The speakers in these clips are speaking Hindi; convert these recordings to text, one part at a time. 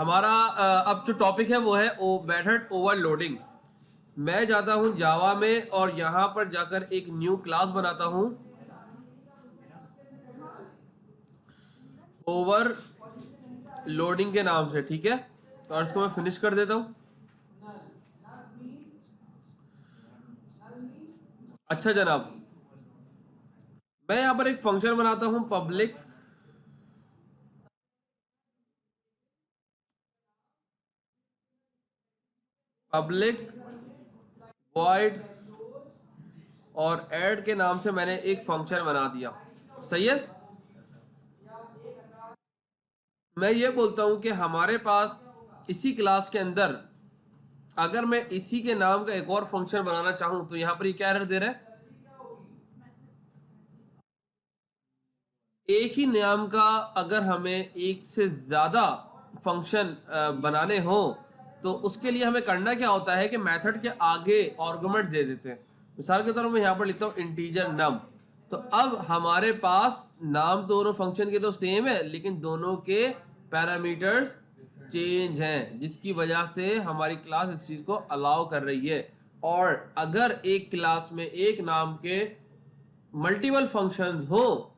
हमारा अब जो टॉपिक है वो है मेथड ओवरलोडिंग। मैं जाता हूं जावा में और यहां पर जाकर एक न्यू क्लास बनाता हूं ओवरलोडिंग के नाम से, ठीक है। और इसको मैं फिनिश कर देता हूं। अच्छा जनाब, मैं यहां पर एक फंक्शन बनाता हूं पब्लिक वॉइड और ऐड के नाम से मैंने एक फंक्शन बना दिया। सही है। मैं ये बोलता हूं कि हमारे पास इसी क्लास के अंदर अगर मैं इसी के नाम का एक और फंक्शन बनाना चाहूं तो यहां पर ये क्या एरर दे रहा है, एक ही नाम का अगर हमें एक से ज्यादा फंक्शन बनाने हो तो उसके लिए हमें करना क्या होता है कि मेथड के आगे आर्गुमेंट दे देते हैं। मिसाल के तौर पर मैं यहाँ पर लिखता हूँ इंटीजर नम। तो अब हमारे पास नाम दोनों फंक्शन के तो सेम है लेकिन दोनों के पैरामीटर्स चेंज हैं, जिसकी वजह से हमारी क्लास इस चीज को अलाउ कर रही है। और अगर एक क्लास में एक नाम के मल्टीपल फंक्शंस हो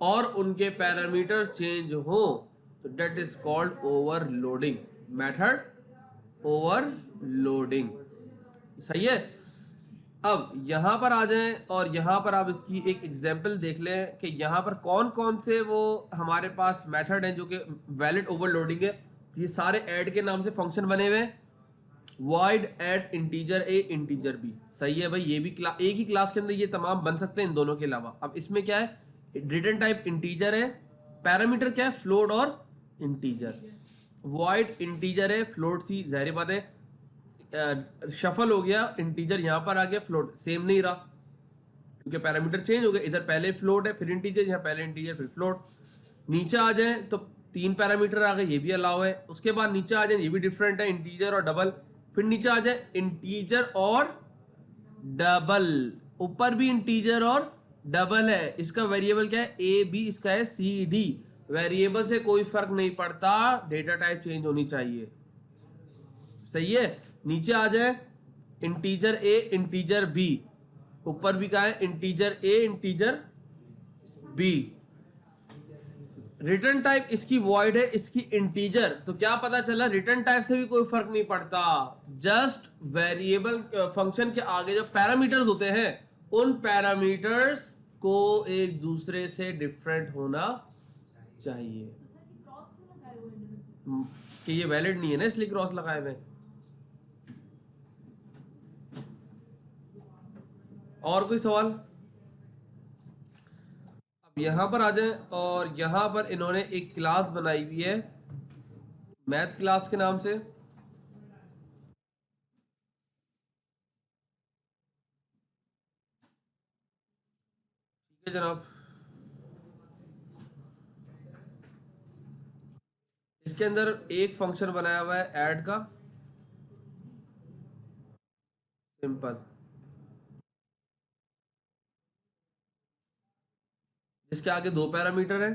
और उनके पैरामीटर चेंज हो तो that is called overloading, method overloading. सही है। अब यहां पर आ जाएं और यहां पर आप इसकी एक एग्जांपल देख लें कि यहां पर कौन कौन से वो हमारे पास मेथड हैं जो कि वैलिड ओवरलोडिंग है। ये सारे ऐड के नाम से फंक्शन बने हुए हैं। Void add integer a integer b. सही है भाई, ये भी एक ही क्लास के अंदर ये तमाम बन सकते हैं इन दोनों के अलावा। अब इसमें क्या है, रिटर्न टाइप इंटीजर है, पैरामीटर क्या है फ्लोट और इंटीजर। वॉइड इंटीजर है, फ्लोट सी जाहिर बात है शफल हो गया, इंटीजर यहां पर आ गया, फ्लोट सेम नहीं रहा क्योंकि पैरामीटर चेंज हो गए। इधर पहले फ्लोट है फिर इंटीजर, यहाँ पहले इंटीजर फिर फ्लोट। नीचे आ जाए तो तीन पैरामीटर आ गए, ये भी अलाउ है। उसके बाद नीचे आ जाए, ये भी डिफरेंट है, इंटीजर और डबल। फिर नीचे आ जाए इंटीजर और डबल। ऊपर भी इंटीजर और डबल है। इसका वेरिएबल क्या है, ए बी, इसका है सी डी। वेरिएबल से कोई फर्क नहीं पड़ता, डेटा टाइप चेंज होनी चाहिए। सही है। नीचे आ जाए इंटीजर ए इंटीजर बी। ऊपर भी कहा है integer a integer b. Return type इसकी वॉइड है, इसकी इंटीजर। तो क्या पता चला, रिटर्न टाइप से भी कोई फर्क नहीं पड़ता। जस्ट वेरिएबल फंक्शन के आगे जो पैरामीटर्स होते हैं उन पैरामीटर्स को एक दूसरे से डिफरेंट होना चाहिए। कि ये वैलिड नहीं है ना, इसलिए क्रॉस लगाए हुए। और कोई सवाल? अब यहां पर आ जाए और यहां पर इन्होंने एक क्लास बनाई हुई है मैथ क्लास के नाम से। ठीक है जनाब, इसके अंदर एक फंक्शन बनाया हुआ है ऐड का, सिंपल, जिसके आगे दो पैरामीटर हैं।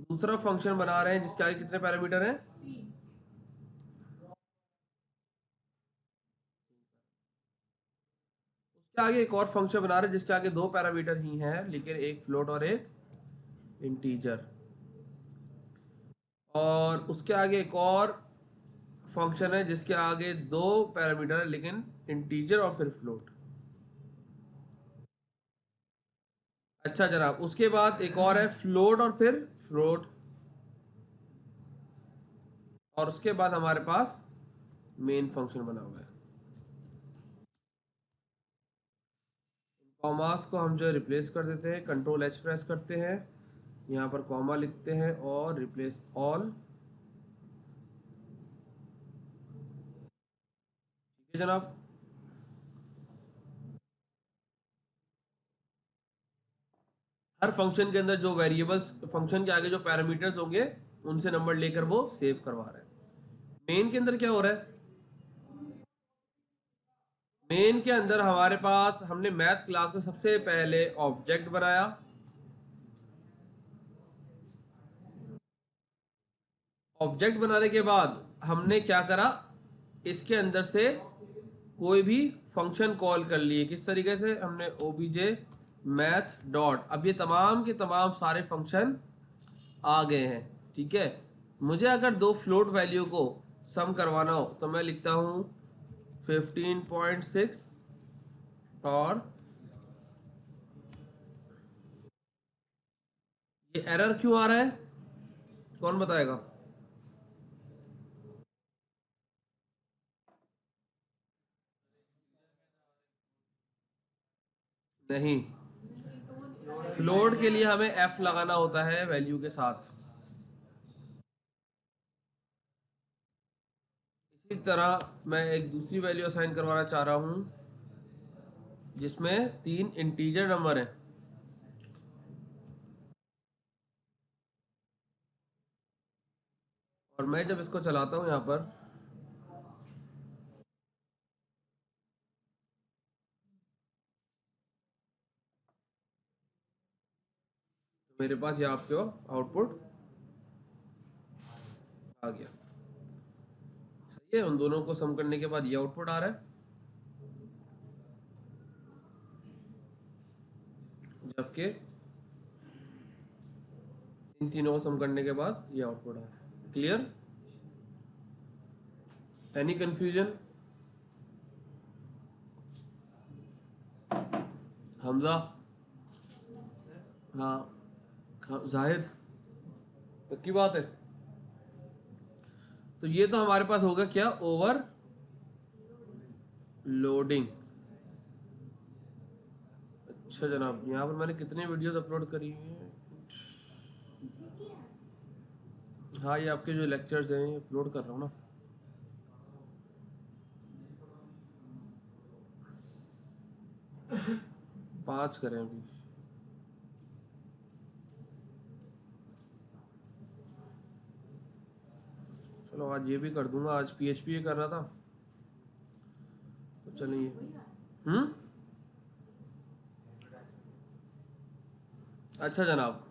दूसरा फंक्शन बना रहे हैं जिसके आगे कितने पैरामीटर हैं, उसके आगे एक और फंक्शन बना रहे हैं जिसके आगे दो पैरामीटर ही हैं लेकिन एक फ्लोट और एक इंटीजर। और उसके आगे एक और फंक्शन है जिसके आगे दो पैरामीटर है लेकिन इंटीजर और फिर फ्लोट। अच्छा जनाब, उसके बाद एक और है फ्लोट और फिर फ्लोट। और उसके बाद हमारे पास मेन फंक्शन बना हुआ है। कॉमास को हम जो है रिप्लेस कर देते हैं, कंट्रोल एच प्रेस करते हैं, यहाँ पर कॉमा लिखते हैं और रिप्लेस ऑल। ठीक है जनाब। हर फंक्शन के अंदर जो वेरिएबल्स, फंक्शन के आगे जो पैरामीटर्स होंगे उनसे नंबर लेकर वो सेव करवा रहा है। मेन के अंदर क्या हो रहा है, मेन के अंदर हमारे पास हमने मैथ क्लास का सबसे पहले ऑब्जेक्ट बनाया। ऑब्जेक्ट बनाने के बाद हमने क्या करा, इसके अंदर से कोई भी फंक्शन कॉल कर लिए। किस तरीके से? हमने obj मैथ डॉट, अब ये तमाम के तमाम सारे फंक्शन आ गए हैं। ठीक है, मुझे अगर दो फ्लोट वैल्यू को सम करवाना हो तो मैं लिखता हूँ 15.6 और ये एरर क्यों आ रहा है, कौन बताएगा? नहीं, फ्लोट के लिए हमें एफ लगाना होता है वैल्यू के साथ। इसी तरह मैं एक दूसरी वैल्यू असाइन करवाना चाह रहा हूँ जिसमें 3 इंटीजर नंबर हैं। और मैं जब इसको चलाता हूँ यहाँ पर, तो मेरे पास ये आपके आउटपुट आ गया। सही है, उन दोनों को सम करने के बाद ये आउटपुट आ रहा है, जबकि इन तीनों को सम करने के बाद ये आउटपुट आ रहा है। क्लियर? Any confusion? हमजा? हाँ, जाहिद, पक्की बात है? तो ये तो हमारे पास होगा क्या, ओवर लोडिंग। अच्छा जनाब, यहाँ पर मैंने कितनी वीडियोस अपलोड करी हैं? हाँ, ये आपके जो लेक्चर्स हैं अपलोड कर रहा हूँ ना। पाँच करें अभी। चलो आज ये भी कर दूंगा, आज PHP कर रहा था तो चलिए। अच्छा जनाब,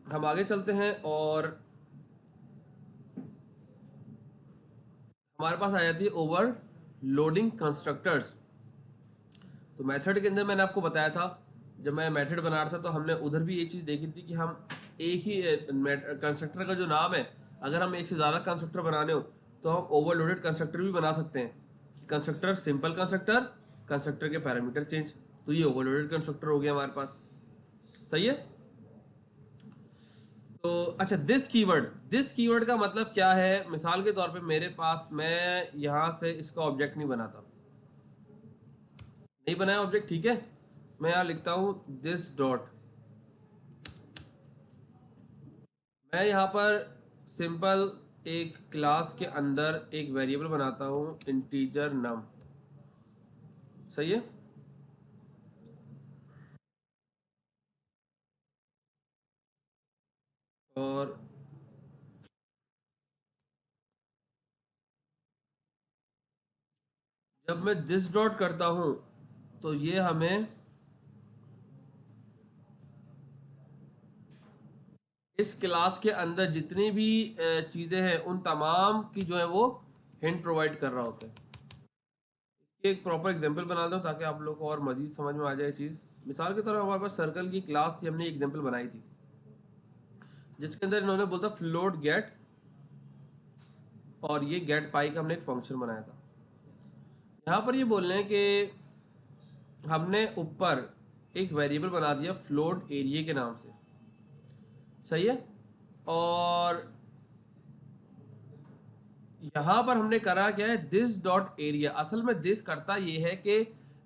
हम आगे चलते हैं और हमारे पास आ जाती है ओवर लोडिंग कंस्ट्रक्टर्स। तो मेथड के अंदर मैंने आपको बताया था, जब मैं मेथड बना रहा था तो हमने उधर भी ये चीज़ देखी थी कि हम एक ही कंस्ट्रक्टर का जो नाम है, अगर हम एक से ज़्यादा कंस्ट्रक्टर बनाने हो तो हम ओवरलोडेड कंस्ट्रक्टर भी बना सकते हैं। कंस्ट्रक्टर सिंपल कंस्ट्रक्टर, कंस्ट्रक्टर के पैरामीटर चेंज, तो ये ओवरलोडेड कंस्ट्रक्टर हो गया हमारे पास। सही है? तो अच्छा, दिस कीवर्ड का मतलब क्या है? मिसाल के तौर पे मेरे पास, मैं यहाँ से इसका ऑब्जेक्ट नहीं बनाता, नहीं बनाया ऑब्जेक्ट, ठीक है, मैं यहाँ लिखता हूँ दिस डॉट। मैं यहाँ पर सिंपल एक क्लास के अंदर एक वेरिएबल बनाता हूँ इंटीजर नम। सही है? और जब मैं दिस डॉट करता हूँ तो ये हमें इस क्लास के अंदर जितनी भी चीज़ें हैं उन तमाम की जो है वो हिंट प्रोवाइड कर रहा होता है। इसकी एक प्रॉपर एग्जांपल बना दूँ ताकि आप लोग को और मज़ीद समझ में आ जाए चीज़। मिसाल के तौर पर हमारे पास सर्कल की क्लास थी, हमने एग्जांपल बनाई थी जिसके अंदर इन्होंने बोलता फ्लोट गेट, और ये गेट पाई का हमने एक फंक्शन बनाया था। यहाँ पर ये बोल रहे हैं कि हमने ऊपर एक वेरिएबल बना दिया फ्लोट एरिया के नाम से। सही है? और यहाँ पर हमने करा क्या है, दिस डॉट एरिया। असल में दिस करता ये है कि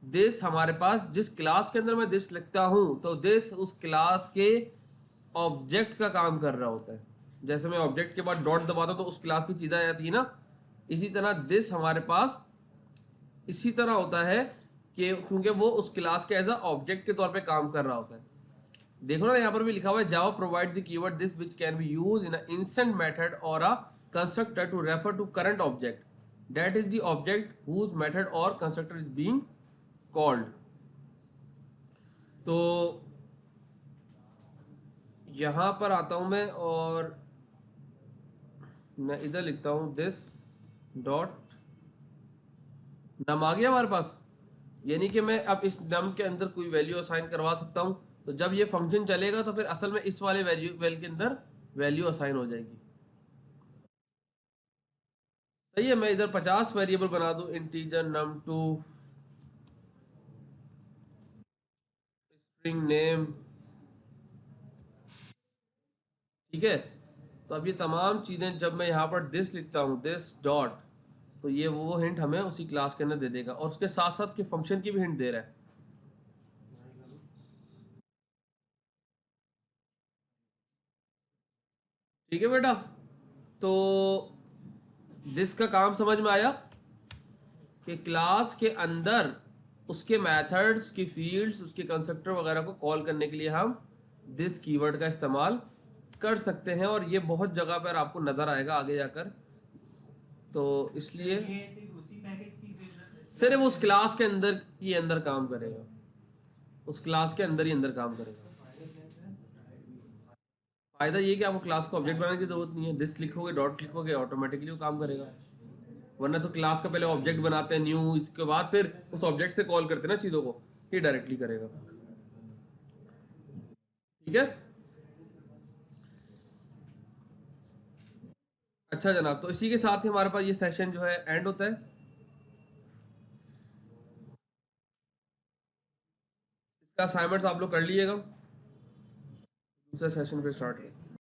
दिस हमारे पास जिस क्लास के अंदर मैं दिस लिखता हूँ तो दिस उस क्लास के ऑब्जेक्ट का काम कर रहा होता है। जैसे मैं ऑब्जेक्ट के बाद डॉट दबाता हूँ तो उस क्लास की चीज़ें आ जाती है ना, इसी तरह दिस हमारे पास इसी तरह होता है कि क्योंकि वो उस क्लास के एज अ ऑब्जेक्ट के तौर पे काम कर रहा होता है। देखो ना, यहाँ पर भी लिखा हुआ है Java provide the keyword this which can be used in a instant method और a constructor to refer to current object that is the object whose method और कंस्ट्रक्टर इज बीइंग कॉल्ड। तो यहाँ पर आता हूँ मैं और मैं इधर लिखता हूँ दिस डॉट नम आ गया हमारे पास। यानी कि मैं अब इस नम के अंदर कोई वैल्यू असाइन करवा सकता हूँ। तो जब ये फंक्शन चलेगा तो फिर असल में इस वाले वैल्यू के अंदर वैल्यू असाइन हो जाएगी। सही है, मैं इधर 50 वेरिएबल बना दूं, integer num two string name. ठीक है, तो अब ये तमाम चीज़ें जब मैं यहाँ पर दिस लिखता हूँ दिस डॉट, तो ये वो हिंट हमें उसी क्लास के अंदर दे देगा और उसके साथ साथ उसके फंक्शन की भी हिंट दे रहा है। ठीक है बेटा, तो दिस का काम समझ में आया कि क्लास के अंदर उसके मेथड्स की फील्ड्स उसके कंस्ट्रक्टर वगैरह को कॉल करने के लिए हम दिस कीवर्ड का इस्तेमाल कर सकते हैं और ये बहुत जगह पर आपको नज़र आएगा आगे जाकर। तो इसलिए सिर्फ उस क्लास के अंदर ही अंदर काम करेगा, उस क्लास के अंदर ही अंदर काम करेगा। फायदा ये कि आपको क्लास को ऑब्जेक्ट बनाने की जरूरत नहीं है, दिस लिखोगे डॉट लिखोगे ऑटोमेटिकली वो काम करेगा। वरना तो क्लास का पहले ऑब्जेक्ट बनाते हैं न्यू, इसके बाद फिर उस ऑब्जेक्ट से कॉल करते हैं ना चीज़ों को, ये डायरेक्टली करेगा। ठीक है, अच्छा जनाब, तो इसी के साथ ही हमारे पास ये सेशन जो है एंड होता है। इसका असाइनमेंट्स आप लोग कर लीजिएगा, दूसरा सेशन फिर स्टार्ट